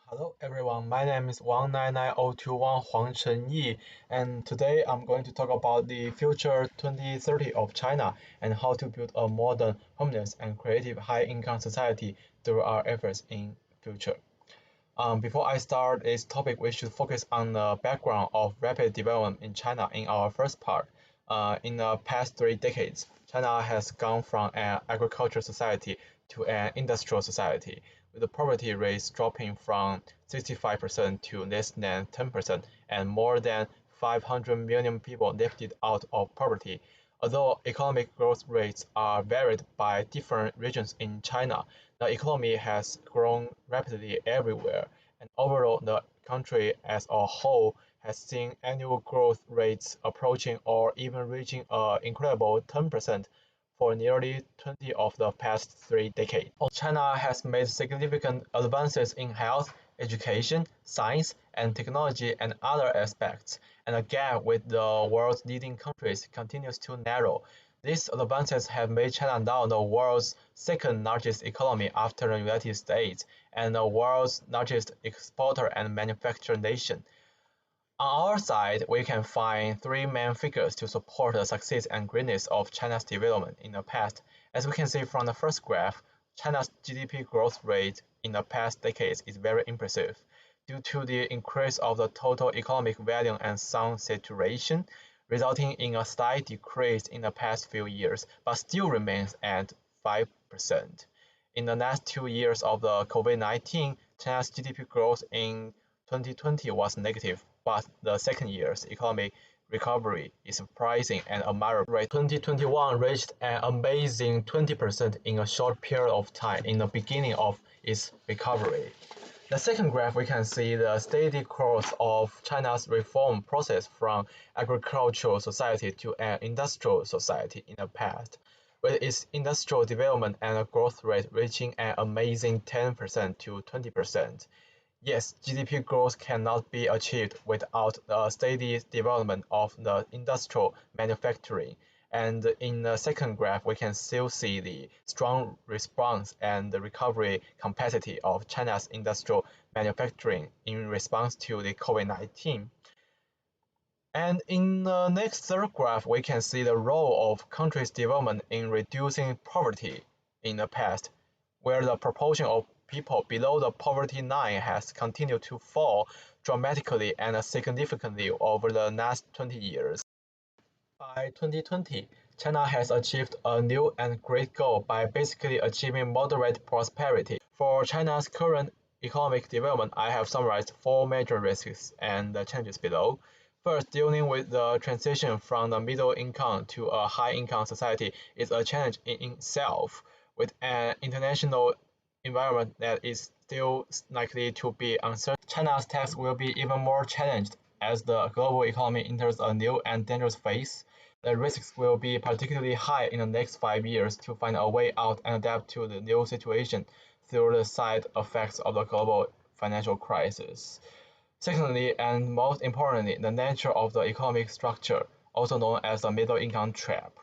Hello everyone, my name is Huang Huang Cheng, and today I'm going to talk about the future 2030 of China and how to build a modern, homeless, and creative high-income society through our efforts in future. Before I start this topic, we should focus on the background of rapid development in China in our first part. In the past 3 decades, China has gone from an agricultural society to an industrial society, with the poverty rate dropping from 65% to less than 10%, and more than 500 million people lifted out of poverty. Although economic growth rates are varied by different regions in China, the economy has grown rapidly everywhere, and overall the country as a whole has seen annual growth rates approaching or even reaching an incredible 10% for nearly 20 of the past 3 decades. China has made significant advances in health, education, science, and technology and other aspects, and the gap with the world's leading countries continues to narrow. These advances have made China now the world's second largest economy after the United States and the world's largest exporter and manufacturer nation. On our side, we can find three main figures to support the success and greatness of China's development in the past. As we can see from the first graph, China's GDP growth rate in the past decades is very impressive. Due to the increase of the total economic value and sound saturation, resulting in a slight decrease in the past few years, but still remains at 5%. In the last 2 years of the COVID-19, China's GDP growth in 2020 was negative, but the second year's economic recovery is surprising and admirable. 2021 reached an amazing 20% in a short period of time in the beginning of its recovery. The second graph, we can see the steady course of China's reform process from agricultural society to an industrial society in the past, with its industrial development and a growth rate reaching an amazing 10% to 20%. Yes, GDP growth cannot be achieved without the steady development of the industrial manufacturing. And in the second graph, we can still see the strong response and the recovery capacity of China's industrial manufacturing in response to the COVID-19. And in the next third graph, we can see the role of countries' development in reducing poverty in the past, where the proportion of people below the poverty line has continued to fall dramatically and significantly over the last 20 years. By 2020, China has achieved a new and great goal by basically achieving moderate prosperity. For China's current economic development, I have summarized four major risks and the challenges below. First, dealing with the transition from the middle income to a high income society is a challenge in itself, with an international environment that is still likely to be uncertain. China's tax will be even more challenged as the global economy enters a new and dangerous phase. The risks will be particularly high in the next 5 years to find a way out and adapt to the new situation through the side effects of the global financial crisis. Secondly, and most importantly, the nature of the economic structure, also known as the middle income trap.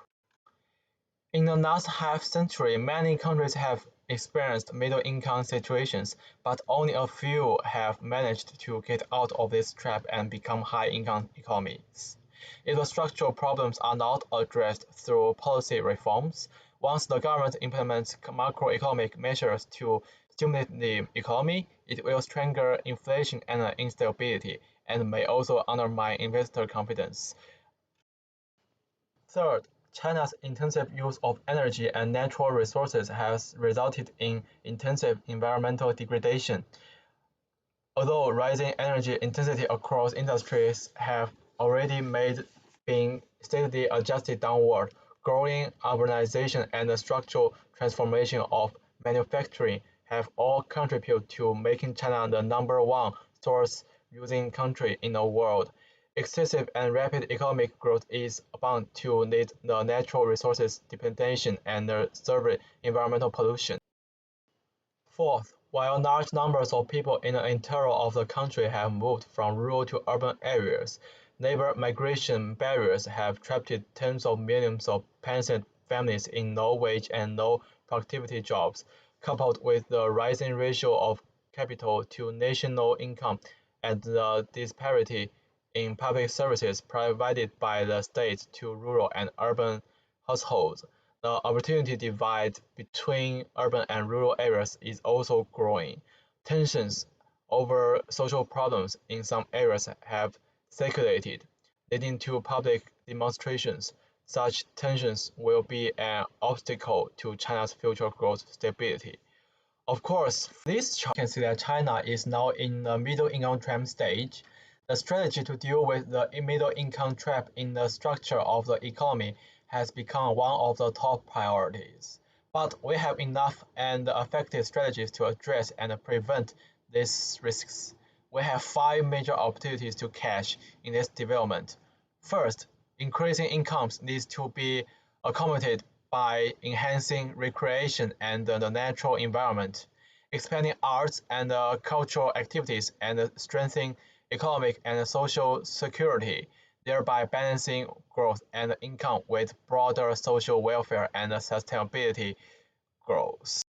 In the last half-century, many countries have experienced middle-income situations, but only a few have managed to get out of this trap and become high-income economies. If the structural problems are not addressed through policy reforms, once the government implements macroeconomic measures to stimulate the economy, it will trigger inflation and instability, and may also undermine investor confidence. Third, China's intensive use of energy and natural resources has resulted in intensive environmental degradation. Although rising energy intensity across industries have already been steadily adjusted downward, growing urbanization and the structural transformation of manufacturing have all contributed to making China the number one source-using country in the world. Excessive and rapid economic growth is bound to lead the natural resources depletion and severe environmental pollution. Fourth, while large numbers of people in the interior of the country have moved from rural to urban areas, labor migration barriers have trapped tens of millions of peasant families in low-wage and low-productivity jobs, coupled with the rising ratio of capital to national income and the disparity in public services provided by the state to rural and urban households. The opportunity divide between urban and rural areas is also growing. Tensions over social problems in some areas have circulated, leading to public demonstrations. Such tensions will be an obstacle to China's future growth stability. Of course, from this chart, you can see that China is now in the middle income trap stage. The strategy to deal with the middle income trap in the structure of the economy has become one of the top priorities. But we have enough and effective strategies to address and prevent these risks. We have five major opportunities to catch in this development. First, increasing incomes needs to be accommodated by enhancing recreation and the natural environment, expanding arts and cultural activities, and strengthening economic and social security, thereby balancing growth and income with broader social welfare and sustainability goals.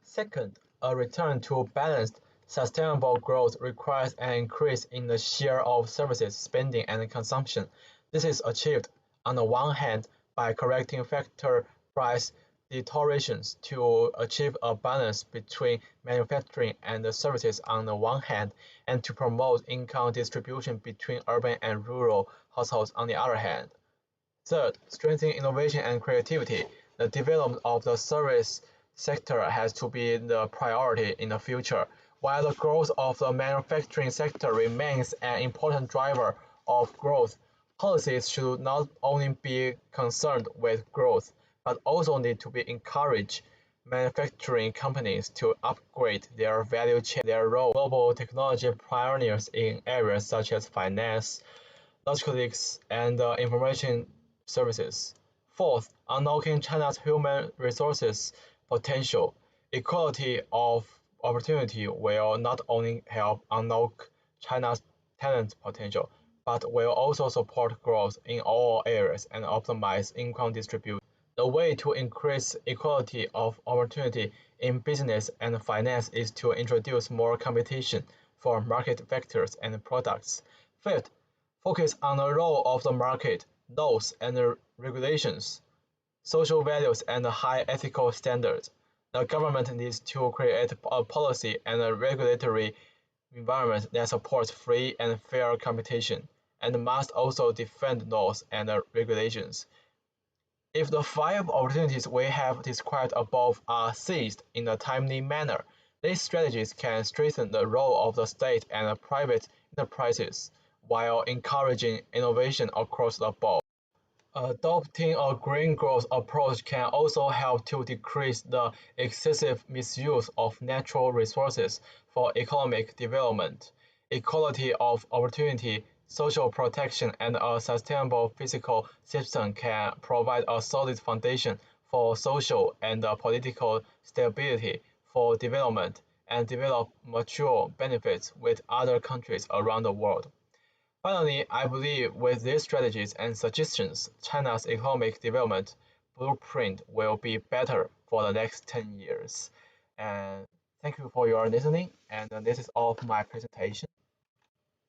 Second, a return to balanced, sustainable growth requires an increase in the share of services spending and consumption. This is achieved, on the one hand, by correcting factor price deteriorations to achieve a balance between manufacturing and services on the one hand, and to promote income distribution between urban and rural households on the other hand. Third, strengthening innovation and creativity. The development of the service sector has to be the priority in the future. While the growth of the manufacturing sector remains an important driver of growth, policies should not only be concerned with growth, but also need to be encourage manufacturing companies to upgrade their value chain, their role global technology pioneers in areas such as finance, logistics, and information services. Fourth, unlocking China's human resources potential. Equality of opportunity will not only help unlock China's talent potential, but will also support growth in all areas and optimize income distribution. The way to increase equality of opportunity in business and finance is to introduce more competition for market factors and products. Fifth, focus on the role of the market, laws and regulations, social values, and high ethical standards. The government needs to create a policy and a regulatory environment that supports free and fair competition, and must also defend laws and regulations. If the five opportunities we have described above are seized in a timely manner, these strategies can strengthen the role of the state and private enterprises while encouraging innovation across the board. Adopting a green growth approach can also help to decrease the excessive misuse of natural resources for economic development. Equality of opportunity, social protection, and a sustainable physical system can provide a solid foundation for social and political stability for development and develop mutual benefits with other countries around the world. Finally, I believe with these strategies and suggestions, China's economic development blueprint will be better for the next 10 years. And thank you for your listening. And this is all of my presentation.